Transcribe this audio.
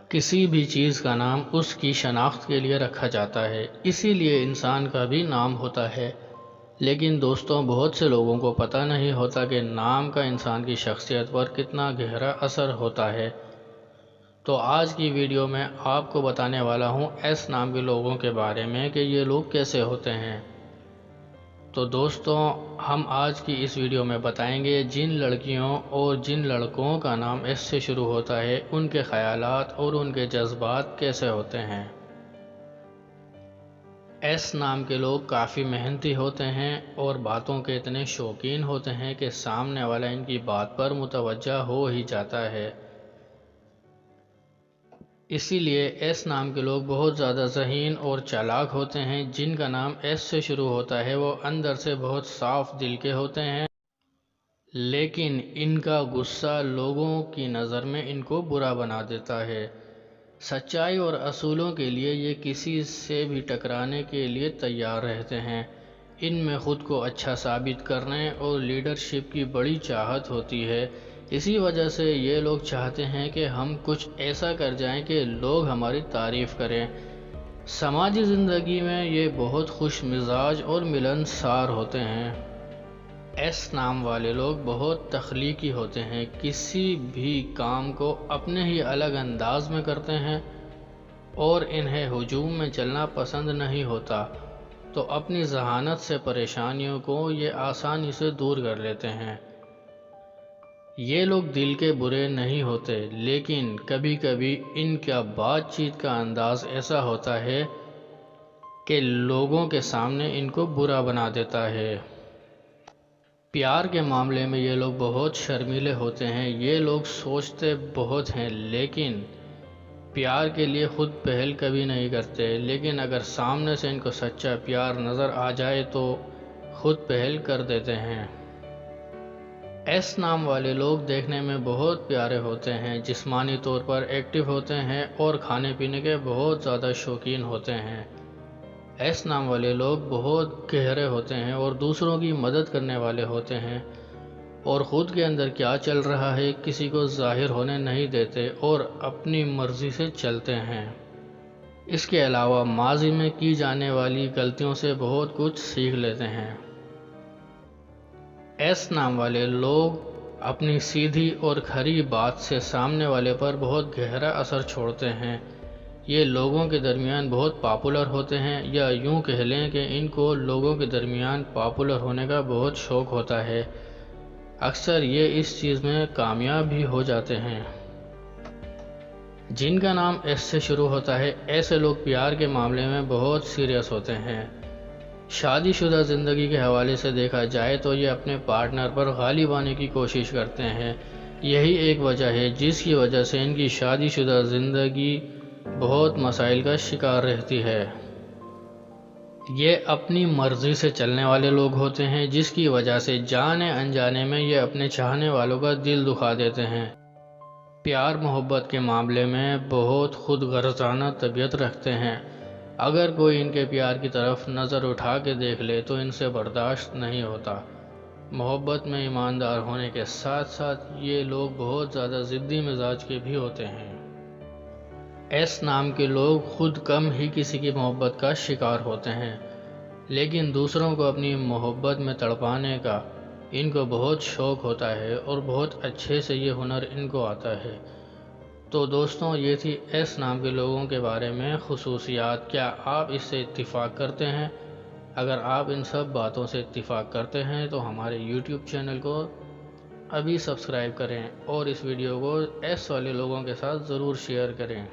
کسی بھی چیز کا نام اس کی شناخت کے لیے رکھا جاتا ہے، اسی لیے انسان کا بھی نام ہوتا ہے۔ لیکن دوستوں، بہت سے لوگوں کو پتہ نہیں ہوتا کہ نام کا انسان کی شخصیت پر کتنا گہرا اثر ہوتا ہے۔ تو آج کی ویڈیو میں آپ کو بتانے والا ہوں ایس نام کے لوگوں کے بارے میں کہ یہ لوگ کیسے ہوتے ہیں۔ تو دوستوں، ہم آج کی اس ویڈیو میں بتائیں گے جن لڑکیوں اور جن لڑکوں کا نام ایس سے شروع ہوتا ہے ان کے خیالات اور ان کے جذبات کیسے ہوتے ہیں۔ ایس نام کے لوگ کافی محنتی ہوتے ہیں اور باتوں کے اتنے شوقین ہوتے ہیں کہ سامنے والا ان کی بات پر متوجہ ہو ہی جاتا ہے۔ اسی لیے ایس نام کے لوگ بہت زیادہ ذہین اور چالاک ہوتے ہیں۔ جن کا نام ایس سے شروع ہوتا ہے وہ اندر سے بہت صاف دل کے ہوتے ہیں، لیکن ان کا غصہ لوگوں کی نظر میں ان کو برا بنا دیتا ہے۔ سچائی اور اصولوں کے لیے یہ کسی سے بھی ٹکرانے کے لیے تیار رہتے ہیں۔ ان میں خود کو اچھا ثابت کرنے اور لیڈرشپ کی بڑی چاہت ہوتی ہے۔ اسی وجہ سے یہ لوگ چاہتے ہیں کہ ہم کچھ ایسا کر جائیں کہ لوگ ہماری تعریف کریں۔ سماجی زندگی میں یہ بہت خوش مزاج اور ملنسار ہوتے ہیں۔ ایس نام والے لوگ بہت تخلیقی ہوتے ہیں، کسی بھی کام کو اپنے ہی الگ انداز میں کرتے ہیں اور انہیں ہجوم میں چلنا پسند نہیں ہوتا، تو اپنی ذہانت سے پریشانیوں کو یہ آسانی سے دور کر لیتے ہیں۔ یہ لوگ دل کے برے نہیں ہوتے، لیکن کبھی کبھی ان کا بات چیت کا انداز ایسا ہوتا ہے کہ لوگوں کے سامنے ان کو برا بنا دیتا ہے۔ پیار کے معاملے میں یہ لوگ بہت شرمیلے ہوتے ہیں۔ یہ لوگ سوچتے بہت ہیں لیکن پیار کے لیے خود پہل کبھی نہیں کرتے، لیکن اگر سامنے سے ان کو سچا پیار نظر آ جائے تو خود پہل کر دیتے ہیں۔ ایس نام والے لوگ دیکھنے میں بہت پیارے ہوتے ہیں، جسمانی طور پر ایکٹیو ہوتے ہیں اور کھانے پینے کے بہت زیادہ شوقین ہوتے ہیں۔ ایس نام والے لوگ بہت گہرے ہوتے ہیں اور دوسروں کی مدد کرنے والے ہوتے ہیں، اور خود کے اندر کیا چل رہا ہے کسی کو ظاہر ہونے نہیں دیتے اور اپنی مرضی سے چلتے ہیں۔ اس کے علاوہ ماضی میں کی جانے والی غلطیوں سے بہت کچھ سیکھ لیتے ہیں۔ ایس نام والے لوگ اپنی سیدھی اور کھری بات سے سامنے والے پر بہت گہرا اثر چھوڑتے ہیں۔ یہ لوگوں کے درمیان بہت پاپولر ہوتے ہیں، یا یوں کہہ لیں کہ ان کو لوگوں کے درمیان پاپولر ہونے کا بہت شوق ہوتا ہے۔ اکثر یہ اس چیز میں کامیاب بھی ہو جاتے ہیں۔ جن کا نام ایس سے شروع ہوتا ہے، ایسے لوگ پیار کے معاملے میں بہت سیریس ہوتے ہیں۔ شادی شدہ زندگی کے حوالے سے دیکھا جائے تو یہ اپنے پارٹنر پر غالب آنے کی کوشش کرتے ہیں۔ یہی ایک وجہ ہے جس کی وجہ سے ان کی شادی شدہ زندگی بہت مسائل کا شکار رہتی ہے۔ یہ اپنی مرضی سے چلنے والے لوگ ہوتے ہیں، جس کی وجہ سے جانے انجانے میں یہ اپنے چاہنے والوں کا دل دکھا دیتے ہیں۔ پیار محبت کے معاملے میں بہت خود غرضانہ طبیعت رکھتے ہیں۔ اگر کوئی ان کے پیار کی طرف نظر اٹھا کے دیکھ لے تو ان سے برداشت نہیں ہوتا۔ محبت میں ایماندار ہونے کے ساتھ ساتھ یہ لوگ بہت زیادہ ضدی مزاج کے بھی ہوتے ہیں۔ ایس نام کے لوگ خود کم ہی کسی کی محبت کا شکار ہوتے ہیں، لیکن دوسروں کو اپنی محبت میں تڑپانے کا ان کو بہت شوق ہوتا ہے اور بہت اچھے سے یہ ہنر ان کو آتا ہے۔ تو دوستوں، یہ تھی ایس نام کے لوگوں کے بارے میں خصوصیات۔ کیا آپ اس سے اتفاق کرتے ہیں؟ اگر آپ ان سب باتوں سے اتفاق کرتے ہیں تو ہمارے یوٹیوب چینل کو ابھی سبسکرائب کریں اور اس ویڈیو کو ایس والے لوگوں کے ساتھ ضرور شیئر کریں۔